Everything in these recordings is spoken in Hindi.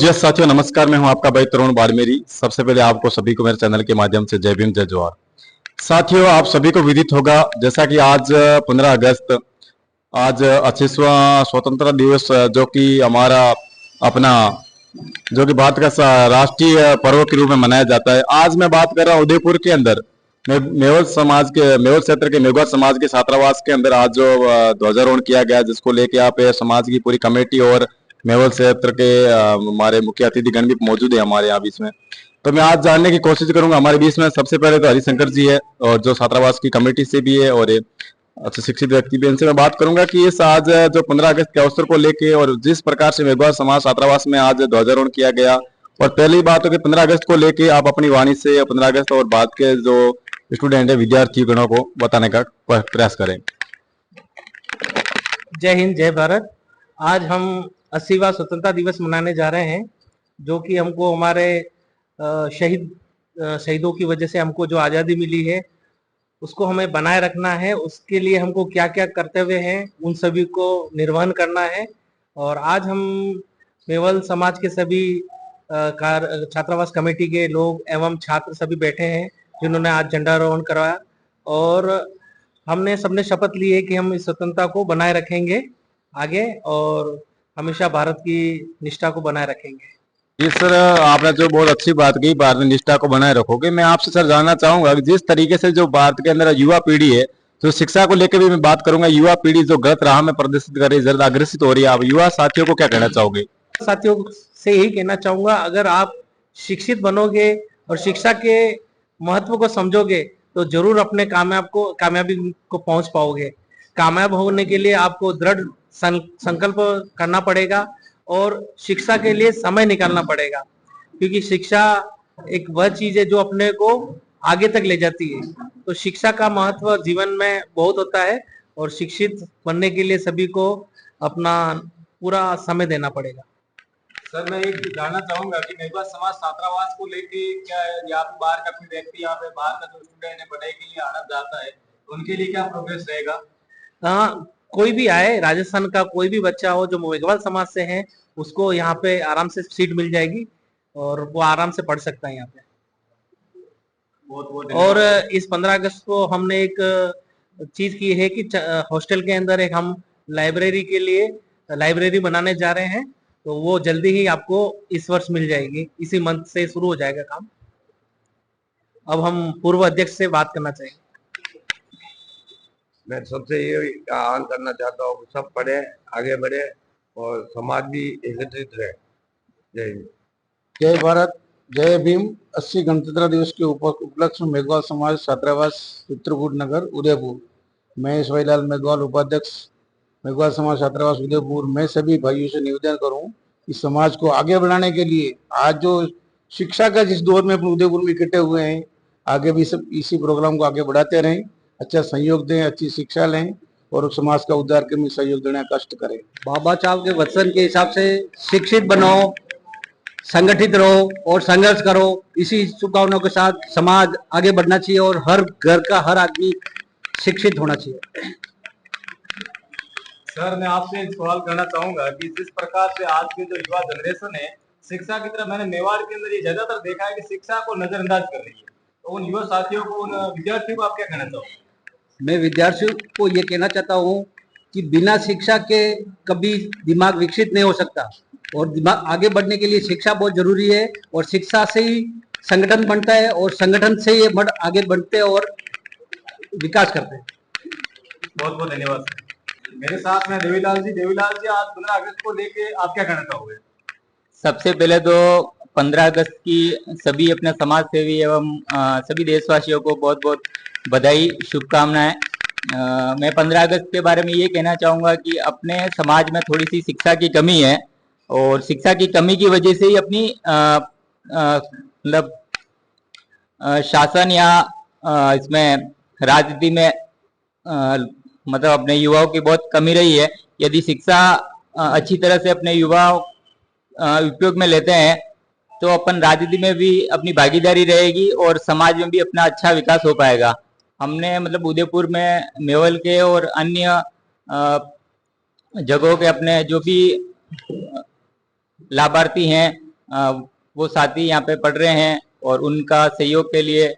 जी साथियों, नमस्कार। मैं हूं आपका भाई तरुण बाड़मेरी। सबसे पहले आपको सभी को मेरे चैनल के माध्यम से जय भीम जय जोहार। साथियों, आप सभी को विदित होगा जैसा कि आज 15 अगस्त आज 25वां स्वतंत्रता दिवस जो कि हमारा अपना जो कि भारत का राष्ट्रीय पर्व के रूप में मनाया जाता है। आज मैं बात कर रहा हूँ उदयपुर के अंदर मेवल क्षेत्र के मेघवाल समाज के छात्रावास के अंदर आज जो ध्वजारोहण किया गया, जिसको लेके यहाँ पे समाज की पूरी कमेटी और मेवल क्षेत्र के हमारे मुख्य अतिथिगण भी मौजूद है हमारे यहाँ बीच में। तो मैं आज जानने की कोशिश करूंगा हमारे बीच में सबसे पहले तो हरिशंकर जी है और जो छात्रावास की कमेटी से भी है और अच्छा शिक्षित व्यक्ति भी। इनसे मैं बात करूंगा कि इस आज जो 15 अगस्त के अवसर को लेके और जिस प्रकार से मेघवाल समाज छात्रावास में आज ध्वजारोहण किया गया, और पहली बात हो कि 15 अगस्त को लेके आप अपनी वाणी से 15 अगस्त और बाद के जो स्टूडेंट है विद्यार्थी गणों को बताने का प्रयास करें। जय हिंद, जय भारत। आज हम 80वां स्वतंत्रता दिवस मनाने जा रहे हैं, जो कि हमको हमारे शहीदों की वजह से हमको जो आज़ादी मिली है उसको हमें बनाए रखना है। उसके लिए हमको क्या क्या कर्तव्य हैं उन सभी को निर्वहन करना है। और आज हम मेवल समाज के सभी छात्रावास कमेटी के लोग एवं छात्र सभी बैठे हैं, जिन्होंने आज झंडारोहण करवाया। और हमने सबने शपथ ली है कि हम इस स्वतंत्रता को बनाए रखेंगे आगे और हमेशा भारत की निष्ठा को बनाए रखेंगे। जी सर, आपने जो बहुत अच्छी बात की, भारत निष्ठा को बनाए रखोगे। मैं आपसे सर जानना चाहूंगा कि जिस तरीके से जो भारत के अंदर युवा पीढ़ी है, जो शिक्षा को लेकर भी मैं बात करूंगा, युवा पीढ़ी जो गलत राह में प्रदर्शित कर रही है, जल्द अग्रसित हो रही है, आप युवा साथियों को क्या कहना चाहोगे? साथियों से यही कहना चाहूंगा, अगर आप शिक्षित बनोगे और शिक्षा के महत्व को समझोगे तो जरूर अपने कामयाबी को पहुंच पाओगे। कामयाब होने के लिए आपको दृढ़ संकल्प करना पड़ेगा और शिक्षा के लिए समय निकालना पड़ेगा, क्योंकि शिक्षा एक वह चीज है जो अपने को आगे तक ले जाती है। तो शिक्षा का महत्व जीवन में बहुत होता है और शिक्षित बनने के लिए सभी को अपना पूरा समय देना पड़ेगा। सर, मैं एक जानना चाहूंगा कि मेघवाल समाज छात्रावास को लेके क्या यहाँ पे बाहर का कोई व्यक्ति, यहाँ पे बाहर का जो स्टूडेंट है पढ़ाई के लिए आना चाहता है, उनके लिए क्या प्रोग्रेस रहेगा? हाँ, कोई भी आए, राजस्थान का कोई भी बच्चा हो जो मेघवाल समाज से है, उसको यहाँ पे आराम से सीट मिल जाएगी और वो आराम से पढ़ सकता है यहाँ पे। और इस 15 अगस्त को हमने एक चीज की है कि हॉस्टल के अंदर एक हम लाइब्रेरी के लिए लाइब्रेरी बनाने जा रहे हैं, तो वो जल्दी ही आपको इस वर्ष मिल जाएगी। इसी मंथ से शुरू हो जाएगा काम। अब हम पूर्व अध्यक्ष से बात करना चाहेंगे। मैं सबसे ये आह्वान करना चाहता हूँ, सब पढ़े, आगे बढ़े और समाज भी एकत्रित रहे। जय हिंद, जय भारत, जय भीम। 80 गणतंत्र दिवस के उपलक्ष्य में मेघवाल समाज छात्रावास चित्रकूट नगर उदयपुर, मैं सोईलाल मेघवाल उपाध्यक्ष मेघवाल समाज छात्रावास उदयपुर, मैं सभी भाइयों से निवेदन करूं कि समाज को आगे बढ़ाने के लिए आज जो शिक्षा का जिस दौर में अपने उदयपुर में इकट्ठे हुए हैं, आगे भी सब इसी प्रोग्राम को आगे बढ़ाते रहें, अच्छा सहयोग दें, अच्छी शिक्षा लें और समाज का उद्धार करने में सहयोग देने का कष्ट करें। बाबा साहब के वचन के हिसाब से शिक्षित बनो, संगठित रहो और संघर्ष करो। इसी शुभकामनाओं के साथ समाज आगे बढ़ना चाहिए और हर घर का हर आदमी शिक्षित होना चाहिए। सर, मैं आपसे एक सवाल करना चाहूंगा कि जिस प्रकार से आज की जो युवा जनरेशन है शिक्षा की तरफ, मैंने मेवाड़ के अंदर ये ज्यादातर देखा है कि शिक्षा को नजरअंदाज कर रही है, तो उन युवा साथियों को, उन विद्यार्थियों को आप क्या कहना चाहोगे? मैं विद्यार्थियों को ये कहना चाहता हूँ कि बिना शिक्षा के कभी दिमाग विकसित नहीं हो सकता और दिमाग आगे बढ़ने के लिए शिक्षा बहुत जरूरी है और शिक्षा से ही संगठन बनता है और संगठन से ही आगे बढ़ते हैं और विकास करते हैं। बहुत बहुत धन्यवाद सर। मेरे साथ में देवीलाल जी। देवीलाल जी, आज 15 अगस्त को लेके आप क्या कहना चाहोगे? सबसे पहले तो 15 अगस्त की सभी अपने समाज सेवी एवं सभी देशवासियों को बहुत बहुत बधाई, शुभकामनाएं। मैं 15 अगस्त के बारे में ये कहना चाहूँगा कि अपने समाज में थोड़ी सी शिक्षा की कमी है और शिक्षा की कमी की वजह से ही अपनी मतलब शासन या इसमें राजनीति में मतलब अपने युवाओं की बहुत कमी रही है। यदि शिक्षा अच्छी तरह से अपने युवाओं उपयोग में लेते हैं तो अपन राजनीति में भी अपनी भागीदारी रहेगी और समाज में भी अपना अच्छा विकास हो पाएगा। हमने मतलब उदयपुर में मेवल के और अन्य जगहों के अपने जो भी लाभार्थी हैं वो साथी यहाँ पे पढ़ रहे हैं और उनका सहयोग के लिए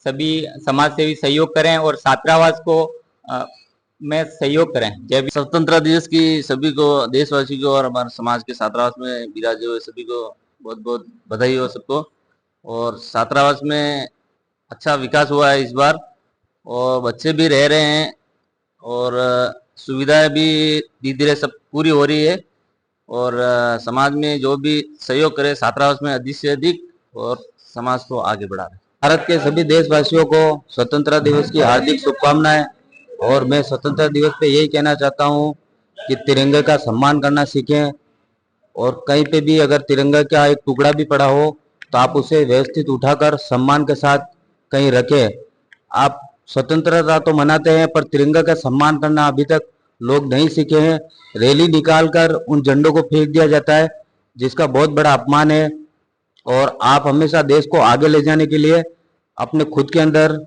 सभी समाज सेवी सहयोग करें और छात्रावास को में सहयोग करें। जय भीम। स्वतंत्रता दिवस की सभी को, देशवासी को और हमारे समाज के छात्रावास में विराजे हुए सभी को बहुत बहुत बधाई हो सबको। और छात्रावास में अच्छा विकास हुआ है इस बार और बच्चे भी रह रहे हैं और सुविधाएं भी धीरे धीरे सब पूरी हो रही है और समाज में जो भी सहयोग करे छात्रावास में अधिक से अधिक और समाज को आगे बढ़ाए। भारत के सभी देशवासियों को स्वतंत्रता दिवस की हार्दिक शुभकामनाएं। और मैं स्वतंत्रता दिवस पे यही कहना चाहता हूँ कि तिरंगे का सम्मान करना सीखें और कहीं पे भी अगर तिरंगा का एक टुकड़ा भी पड़ा हो तो आप उसे व्यवस्थित उठाकर सम्मान के साथ कहीं रखें। आप स्वतंत्रता तो मनाते हैं पर तिरंगा का सम्मान करना अभी तक लोग नहीं सीखे हैं। रैली निकालकर उन झंडों को फेंक दिया जाता है जिसका बहुत बड़ा अपमान है। और आप हमेशा देश को आगे ले जाने के लिए अपने खुद के अंदर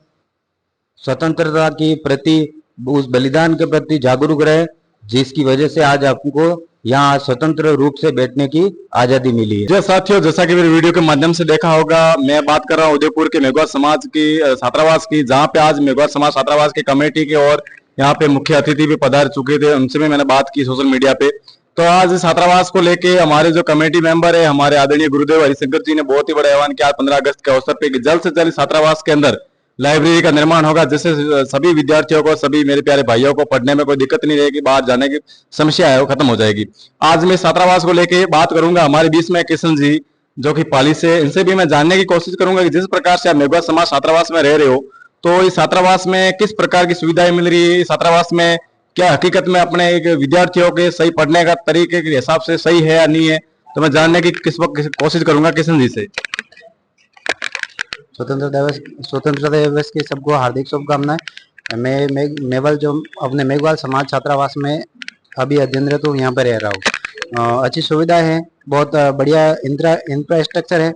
स्वतंत्रता की प्रति, उस बलिदान के प्रति जागरूक रहे, जिसकी वजह से आज आपको यहाँ स्वतंत्र रूप से बैठने की आजादी मिली है। जो साथियों, जैसा कि मेरे वीडियो के माध्यम से देखा होगा, मैं बात कर रहा हूँ उदयपुर के मेघवाल समाज की छात्रावास की, जहाँ पे आज मेघवाल समाज छात्रावास की कमेटी की और यहाँ पे मुख्य अतिथि भी पधार चुके थे, उनसे भी मैंने बात की सोशल मीडिया पे। तो आज छात्रावास को लेके हमारे जो कमेटी मेंबर है, हमारे आदरणीय गुरुदेव हरिशंकर जी ने बहुत ही बड़ा आह्वान किया 15 अगस्त के अवसर पे कि जल्द से जल्द छात्रावास के अंदर लाइब्रेरी का निर्माण होगा, जिससे सभी विद्यार्थियों को, सभी मेरे प्यारे भाइयों को पढ़ने में कोई दिक्कत नहीं रहेगी, बाहर जाने की समस्या है वो खत्म हो जाएगी। आज मैं छात्रावास को लेके बात करूंगा। हमारे बीच में किशन जी जो कि पाली से, इनसे भी मैं जानने की कोशिश करूंगा कि जिस प्रकार से आप मेघवाल समाज छात्रावास में रह रहे हो, तो इस छात्रावास में किस प्रकार की सुविधाएं मिल रही है, इस छात्रावास में क्या हकीकत में अपने एक विद्यार्थियों के सही पढ़ने का तरीके के हिसाब से सही है या नहीं है, तो मैं जानने की कोशिश करूंगा किशन जी से। स्वतंत्रता दिवस की सबको हार्दिक शुभकामनाएं। मैं मेवल जो अपने मेघवाल समाज छात्रावास में अभी अध्ययनरत हूँ, यहाँ पर रह रहा हूँ। अच्छी सुविधा है, बहुत बढ़िया इंफ्रास्ट्रक्चर है।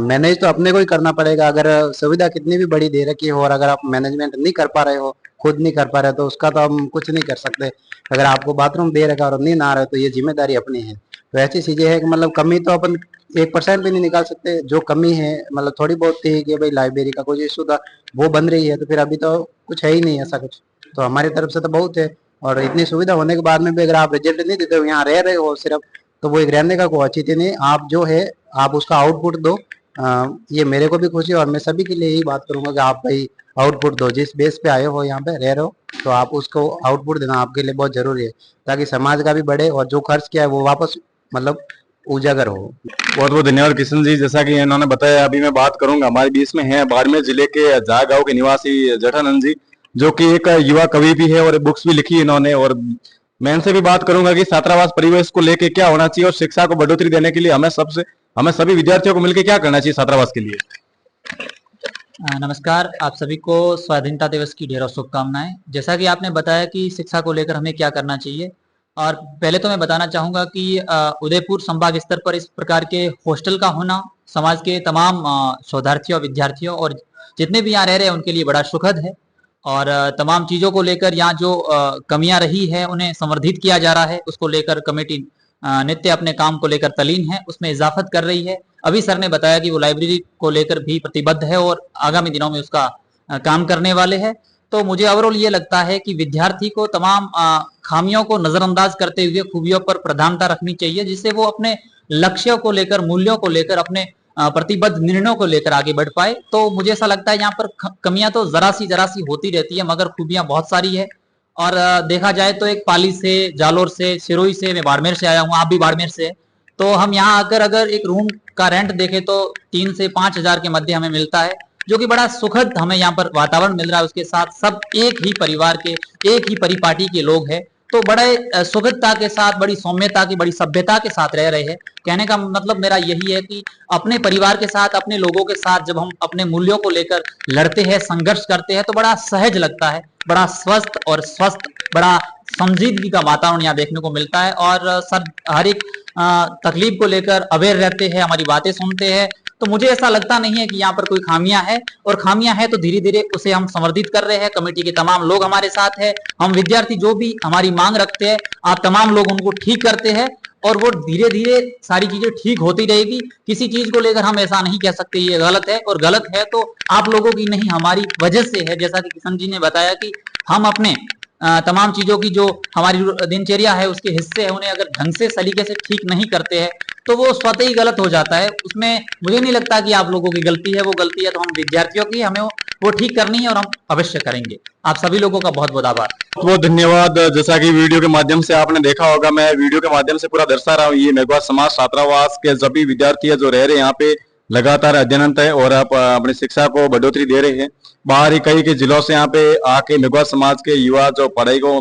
मैनेज तो अपने को ही करना पड़ेगा। अगर सुविधा कितनी भी बड़ी दे रखी हो और अगर आप मैनेजमेंट नहीं कर पा रहे हो, खुद नहीं कर पा रहे, तो उसका तो हम कुछ नहीं कर सकते। अगर आपको बाथरूम दे रखा और नींद आ रहा है तो ये जिम्मेदारी अपनी है। तो ऐसी चीजें है कि मतलब कमी तो अपन 1% भी नहीं निकाल सकते। जो कमी है मतलब थोड़ी बहुत थी कि भाई लाइब्रेरी का कुछ इशू था, वो बन रही है, तो फिर अभी तो कुछ है ही नहीं ऐसा कुछ। तो हमारी तरफ से तो बहुत है। और इतनी सुविधा होने के बाद में भी अगर आप रिजल्ट नहीं देते हो, यहाँ रह रहे हो सिर्फ, तो वो एक रहने का कोई अच्छी नहीं। आप जो है आप उसका आउटपुट दो। ये मेरे को भी खुशी है और मैं सभी के लिए यही बात करूंगा कि आप भाई आउटपुट दो। जिस बेस पे आए हो, यहाँ पे रह रहे हो, तो आप उसको आउटपुट देना आपके लिए बहुत जरूरी है, ताकि समाज का भी बढ़े और जो खर्च किया है वो वापस मतलब उजागर हो। बहुत बहुत धन्यवाद किशन जी। जैसा कि इन्होंने बताया, अभी मैं बात करूंगा, हमारे बीच में है बाड़मेर जिले के जहा गांव के निवासी जठानंद जी, जो कि एक युवा कवि भी है और बुक्स भी लिखी इन्होंने। और मैं इनसे भी बात करूंगा कि छात्रावास परिवेश को लेके क्या होना चाहिए और शिक्षा को बढ़ोतरी देने के लिए हमें सभी विद्यार्थियों को मिलकर क्या करना चाहिए छात्रावास के लिए। नमस्कार, आप सभी को स्वाधीनता दिवस की ढेरों शुभकामनाएं। जैसा कि आपने बताया कि शिक्षा को लेकर हमें क्या करना चाहिए, और पहले तो मैं बताना चाहूँगा कि उदयपुर संभाग स्तर पर इस प्रकार के हॉस्टल का होना समाज के तमाम शोधार्थियों, विद्यार्थियों और जितने भी यहाँ रह रहे हैं उनके लिए बड़ा सुखद है। और तमाम चीज़ों को लेकर यहाँ जो कमियां रही है उन्हें संवर्धित किया जा रहा है, उसको लेकर कमेटी नित्य अपने काम को लेकर तल्लीन है, उसमें इजाफत कर रही है। अभी सर ने बताया कि वो लाइब्रेरी को लेकर भी प्रतिबद्ध है और आगामी दिनों में उसका काम करने वाले हैं। तो मुझे ओवरऑल ये लगता है कि विद्यार्थी को तमाम खामियों को नजरअंदाज करते हुए खूबियों पर प्रधानता रखनी चाहिए, जिससे वो अपने लक्ष्यों को लेकर, मूल्यों को लेकर, अपने प्रतिबद्ध निर्णयों को लेकर आगे बढ़ पाए। तो मुझे ऐसा लगता है यहाँ पर कमियां तो जरा सी होती रहती है, मगर खूबियां बहुत सारी है। और देखा जाए तो एक पाली से, जालोर से, सिरोही से, मैं बाड़मेर से आया हूँ, आप भी बाड़मेर से, तो हम यहाँ आकर अगर एक रूम का रेंट देखें तो 3 से 5 हजार के मध्य हमें मिलता है, जो कि बड़ा सुखद हमें यहाँ पर वातावरण मिल रहा है। उसके साथ सब एक ही परिवार के, एक ही परिपाटी के लोग हैं, तो बड़े सुखदता के साथ, बड़ी सौम्यता की, बड़ी सभ्यता के साथ रह रहे हैं। कहने का मतलब मेरा यही है कि अपने परिवार के साथ, अपने लोगों के साथ जब हम अपने मूल्यों को लेकर लड़ते हैं, संघर्ष करते हैं, तो बड़ा सहज लगता है, बड़ा स्वस्थ और स्वस्थ, बड़ा संजीदगी का वातावरण यहाँ देखने को मिलता है। और सर हर एक तकलीफ को लेकर अवेयर रहते हैं, हमारी बातें सुनते हैं। तो मुझे ऐसा लगता नहीं है कि यहाँ पर कोई खामियां है, और खामियां है तो धीरे धीरे उसे हम संवर्धित कर रहे हैं। कमेटी के तमाम लोग हमारे साथ है, हम विद्यार्थी जो भी हमारी मांग रखते हैं, आप तमाम लोग उनको ठीक करते हैं। और वो धीरे धीरे सारी चीजें ठीक होती रहेगी। किसी चीज को लेकर हम ऐसा नहीं कह सकते ये गलत है, और गलत है तो आप लोगों की नहीं हमारी वजह से है। जैसा कि किशन जी ने बताया कि हम अपने तमाम चीजों की जो हमारी दिनचर्या है उसके हिस्से है उन्हें अगर ढंग से सलीके से ठीक नहीं करते हैं तो वो स्वतः ही गलत हो जाता है। उसमें मुझे नहीं लगता कि आप लोगों की गलती है, वो गलती है तो हम विद्यार्थियों की, हमें वो ठीक करनी है और हम अवश्य करेंगे। आप सभी लोगों का बहुत बहुत आभार। बहुत धन्यवाद। जैसा कि वीडियो के माध्यम से आपने देखा होगा, मैं वीडियो के माध्यम से पूरा दर्शा रहा हूँ। ये मेघवाल समाज छात्रावास के सभी विद्यार्थी है जो रह रहे हैं यहाँ पे, लगातार अध्ययनरत है और आप अपनी शिक्षा को बढ़ोतरी दे रहे हैं। बाहर ही कई जिलों से यहाँ पे आके मेघवाल समाज के युवा जो पढ़ाई को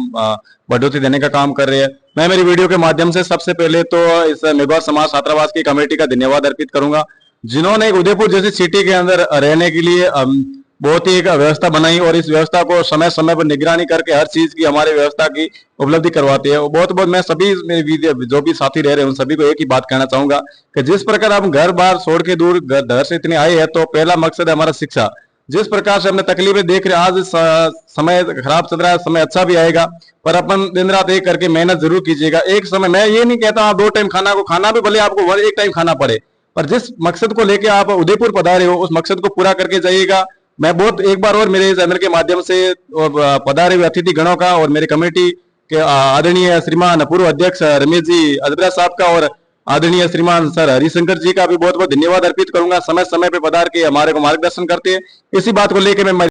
बढ़ोतरी देने का काम कर रहे हैं। मैं मेरी वीडियो के माध्यम से सबसे पहले तो इस मेघवाल समाज छात्रावास की कमेटी का धन्यवाद अर्पित करूंगा, जिन्होंने उदयपुर जैसी सिटी के अंदर रहने के लिए बहुत ही एक व्यवस्था बनाई और इस व्यवस्था को समय समय पर निगरानी करके हर चीज की हमारे व्यवस्था की उपलब्धि करवाती है। बहुत बहुत मैं सभी जो भी साथी रह रहे हैं उन सभी को एक ही बात कहना चाहूंगा कि जिस प्रकार हम घर बार छोड़ के दूर घर से इतने आए हैं, तो पहला मकसद है हमारा शिक्षा। जिस प्रकार से हमने तकलीफें देख रहे हैं, आज समय खराब चल रहा है, समय अच्छा भी आएगा, पर अपन दिन रात एक करके मेहनत जरूर कीजिएगा। एक समय मैं ये नहीं कहता आप 2 टाइम खाना भी भले आपको 1 टाइम खाना पड़े, पर जिस मकसद को लेके आप उदयपुर पधारे हो उस मकसद को पूरा करके जाइएगा। मैं बहुत एक बार और मेरे चैनल के माध्यम से पधारे हुए अतिथि गणों का और मेरे कमेटी के आदरणीय श्रीमान पूर्व अध्यक्ष रमेश जी अजबरा साहब का और आदरणीय श्रीमान सर हरिशंकर जी का भी बहुत बहुत धन्यवाद अर्पित करूंगा। समय समय पे पधार के हमारे को मार्गदर्शन करते हैं। इसी बात को लेकर मैं